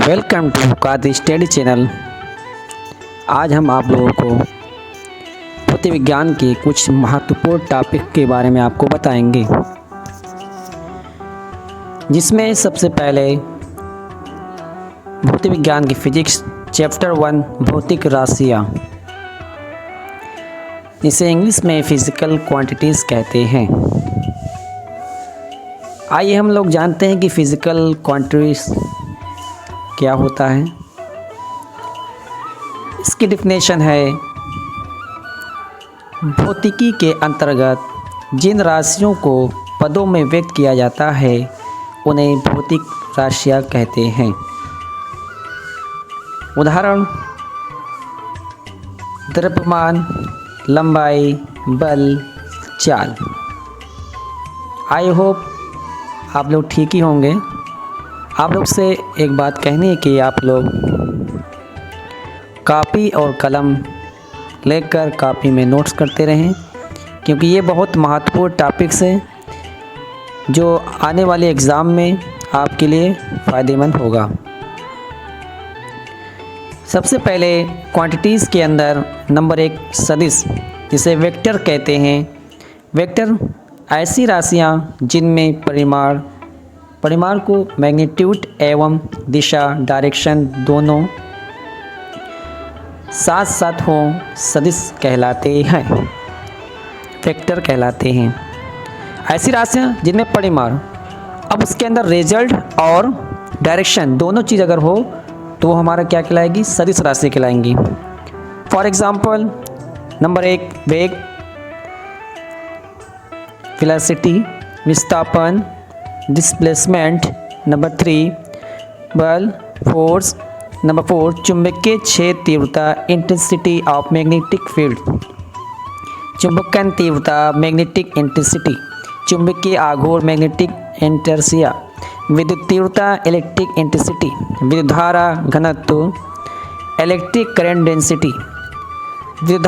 Welcome to कादी study channel. आज हम आप लोगों को भौतिक विज्ञान के कुछ महत्वपूर्ण टॉपिक के बारे में आपको बताएंगे, जिसमें सबसे पहले भौतिक विज्ञान की फिजिक्स चैप्टर 1 भौतिक राशियाँ, इसे इंग्लिश में फिजिकल क्वांटिटीज़ कहते हैं। आइए हम लोग जानते हैं कि फिजिकल क्वांटिटीज़ क्या होता है। इसकी डिफिनेशन है भौतिकी के अंतर्गत जिन राशियों को पदों में व्यक्त किया जाता है उन्हें भौतिक राशियाँ कहते हैं। उदाहरण: द्रव्यमान, लंबाई, बल, चाल। आई होप आप लोग ठीक ही होंगे। आप लोग से एक बात कहनी है कि आप लोग कॉपी और कलम लेकर कॉपी में नोट्स करते रहें, क्योंकि ये बहुत महत्वपूर्ण टॉपिक्स हैं जो आने वाले एग्ज़ाम में आपके लिए फ़ायदेमंद होगा। सबसे पहले क्वांटिटीज़ के अंदर नंबर 1 सदिश, जिसे वेक्टर कहते हैं। वेक्टर ऐसी राशियाँ जिनमें परिमाण को मैग्नीट्यूड एवं दिशा डायरेक्शन दोनों साथ साथ हों सदिश कहलाते हैं, वेक्टर कहलाते हैं। ऐसी राशियाँ जिनमें परिमाण, अब उसके अंदर रिजल्ट और डायरेक्शन दोनों चीज़ अगर हो तो वो हमारा क्या कहलाएगी? सदिश राशि कहलाएंगी। फॉर एग्जांपल, नंबर 1 वेग, वेलोसिटी, विस्थापन, डिस्प्लेसमेंट। नंबर 3 बल, फोर्स। नंबर 4 चुंबकीय क्षेत्र तीव्रता, इंटेंसिटी ऑफ मैग्नेटिक फील्ड, चुंबकन तीव्रता, मैग्नेटिक इंटेंसिटी, चुंबकीय आघूर्ण, मैग्नेटिक इनर्शिया, विद्युत तीव्रता, इलेक्ट्रिक इंटेंसिटी, विद्युत धारा घनत्व, इलेक्ट्रिक करंट डेंसिटी, विद्युत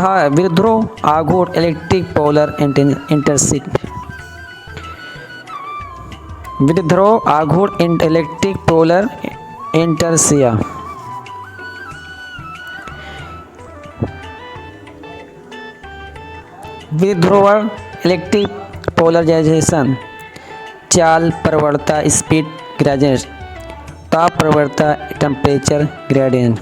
आघूर्ण, इलेक्ट्रिक पोलर इंटेंसिटी, विद्युत आघूर्ण, इलेक्ट्रिक पोलर इंटरसिया। विद्युत इलेक्ट्रिक पोलराइजेशन, चाल प्रवणता, स्पीड ग्रेडियंट, ताप प्रवणता, टेम्परेचर ग्रेडियंट।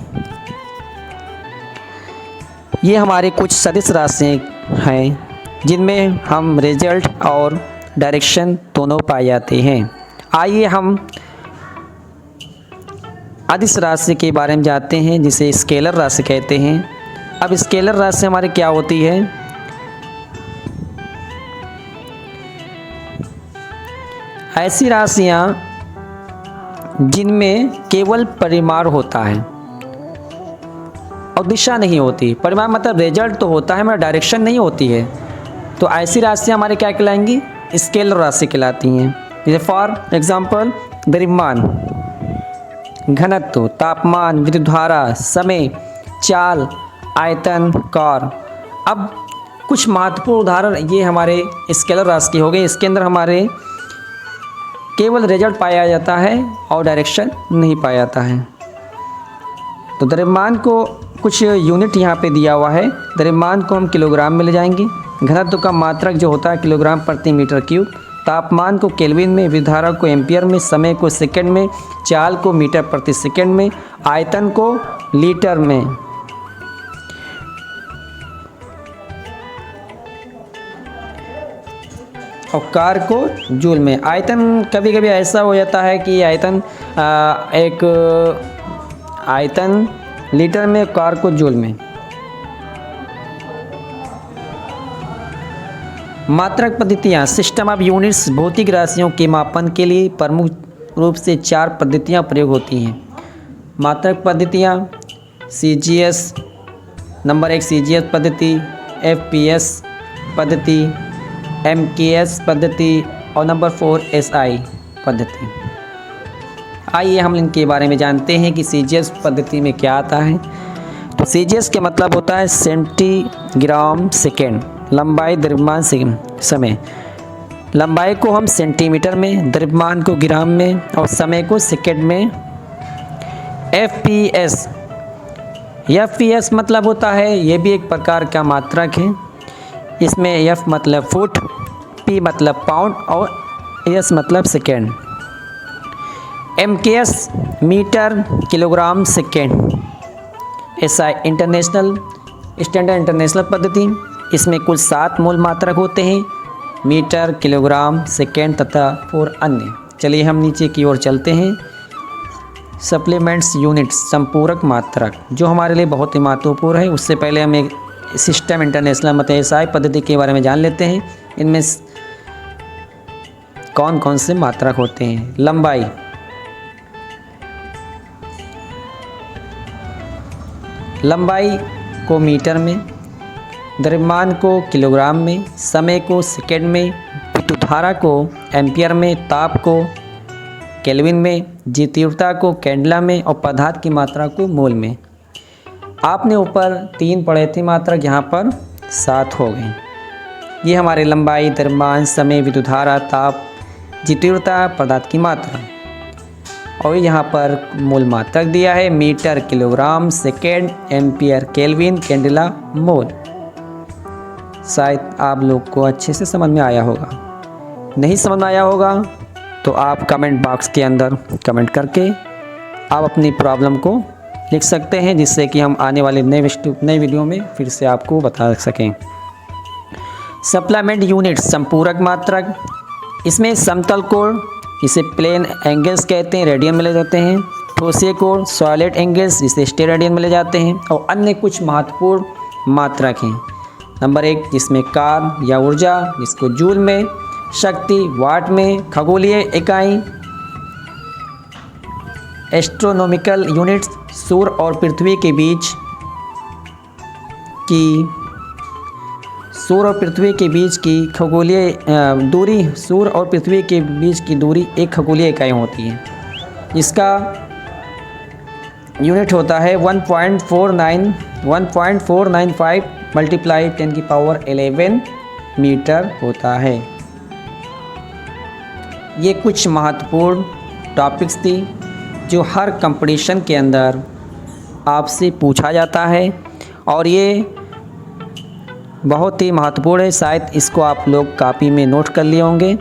ये हमारे कुछ सदिश राशियाँ हैं जिनमें हम रिजल्ट और डायरेक्शन दोनों पाए जाते हैं। आइए हम अदिश राशि के बारे में जानते हैं, जिसे स्केलर राशि कहते हैं। अब स्केलर राशि हमारी क्या होती है? ऐसी राशियाँ जिनमें केवल परिमाण होता है और दिशा नहीं होती। परिमाण मतलब रिजल्ट तो होता है मगर डायरेक्शन नहीं होती है, तो ऐसी राशियाँ हमारे क्या कहलाएंगी? स्केलर राशि कहलाती हैं। जैसे फॉर एग्जांपल, द्रव्यमान, घनत्व, तापमान, विद्युत धारा, समय, चाल, आयतन, कार। अब कुछ महत्वपूर्ण उदाहरण ये हमारे स्केलर राशि के हो गए। इसके अंदर हमारे केवल रिजल्ट पाया जाता है और डायरेक्शन नहीं पाया जाता है। तो द्रव्यमान को कुछ यूनिट यहाँ पे दिया हुआ है। द्रव्यमान को हम किलोग्राम में ले जाएंगे। घनत्व का मात्रक जो होता है किलोग्राम प्रति मीटर क्यूब। तापमान को केल्विन में, विद्युत धारा को एम्पियर में, समय को सेकंड में, चाल को मीटर प्रति सेकंड में, आयतन को लीटर में। और कार को जूल में। आयतन कभी कभी ऐसा हो जाता है कि आयतन लीटर में, कार को जूल में। मात्रक पद्धतियाँ, सिस्टम ऑफ यूनिट्स। भौतिक राशियों के मापन के लिए प्रमुख रूप से 4 पद्धतियाँ प्रयोग होती हैं। मात्रक पद्धतियाँ: CGS, नंबर 1 CGS पद्धति, FPS पद्धति, MKS पद्धति और नंबर 4 SI पद्धति। आइए हम इनके बारे में जानते हैं कि CGS पद्धति में क्या आता है। तो CGS के मतलब होता है सेंटीग्राम सेकेंड। लंबाई, द्रव्यमान, समय। लंबाई को हम सेंटीमीटर में, द्रव्यमान को ग्राम में और समय को सेकंड में एफ मतलब होता है, ये भी एक प्रकार का मात्रक है। इसमें एफ मतलब फुट, पी मतलब पाउंड और एस मतलब second. MKS metre kilogram second. SI international standard international पद्धति, इसमें कुल 7 मूल मात्रक होते हैं, मीटर, किलोग्राम, सेकेंड तथा 4 अन्य। चलिए हम नीचे की ओर चलते हैं। सप्लीमेंट्स यूनिट्स संपूरक मात्रक, जो हमारे लिए बहुत ही महत्वपूर्ण है। उससे पहले हम एक सिस्टम इंटरनेशनल मतलब एसआई पद्धति के बारे में जान लेते हैं। इनमें कौन कौन से मात्रक होते हैं। लंबाई, लंबाई को मीटर में, द्रव्यमान को किलोग्राम में, समय को सेकेंड में, विद्युत धारा को एम्पियर में, ताप को केल्विन में, तीव्रता को कैंडला में और पदार्थ की मात्रा को मोल में। आपने ऊपर 3 पढ़े थे मात्रक, यहाँ पर 7 हो गए। ये हमारे लंबाई, द्रव्यमान, समय, विद्युत धारा, ताप, तीव्रता, पदार्थ की मात्रा। और यहाँ पर मूल मात्रक दिया है, metre, kilogram, second, ampere, kelvin, candela, mole. शायद आप लोग को अच्छे से समझ में आया होगा। नहीं समझ में आया होगा तो आप कमेंट बॉक्स के अंदर कमेंट करके आप अपनी प्रॉब्लम को लिख सकते हैं, जिससे कि हम आने वाले नए वीडियो में फिर से आपको बता सकें। सप्लीमेंट यूनिट संपूरक मात्रक, इसमें समतल कोण, इसे प्लेन एंगल्स कहते हैं, रेडियन में ले जाते हैं। ठोसिए कोण, सॉलिड एंगल्स, जिसे स्टेरेडियन में ले जाते हैं। और अन्य कुछ महत्वपूर्ण मात्रक हैं। नंबर 1 जिसमें कार्य या ऊर्जा, जिसको जूल में, शक्ति वाट में, खगोलीय इकाई एस्ट्रोनॉमिकल यूनिट्स, सूर्य और पृथ्वी के बीच की खगोलीय दूरी, सूर्य और पृथ्वी के बीच की दूरी एक खगोलीय इकाई होती है। इसका यूनिट होता है 1.495 मल्टीप्लाई 10⁻11 मीटर होता है। ये कुछ महत्वपूर्ण टॉपिक्स थी जो हर कंपटीशन के अंदर आपसे पूछा जाता है और ये बहुत ही महत्वपूर्ण है। शायद इसको आप लोग कॉपी में नोट कर लिए होंगे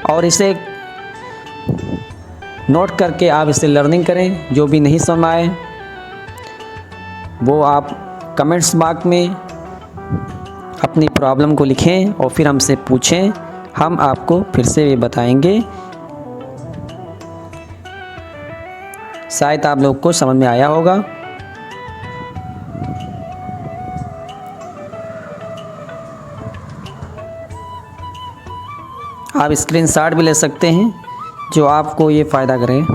और इसे नोट करके आप इसे लर्निंग करें। जो भी नहीं समझ आए वो आप कमेंट्स बॉक्स में अपनी प्रॉब्लम को लिखें और फिर हमसे पूछें, हम आपको फिर से ये बताएंगे। शायद आप लोग को समझ में आया होगा। आप स्क्रीनशॉट भी ले सकते हैं जो आपको ये फ़ायदा करे।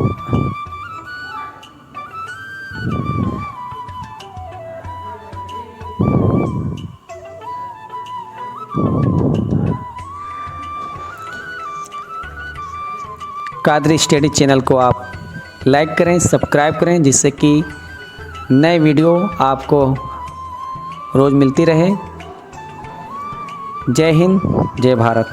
कादरी स्टडी चैनल को आप लाइक करें, सब्सक्राइब करें, जिससे कि नए वीडियो आपको रोज़ मिलती रहे। जय हिंद, जय भारत।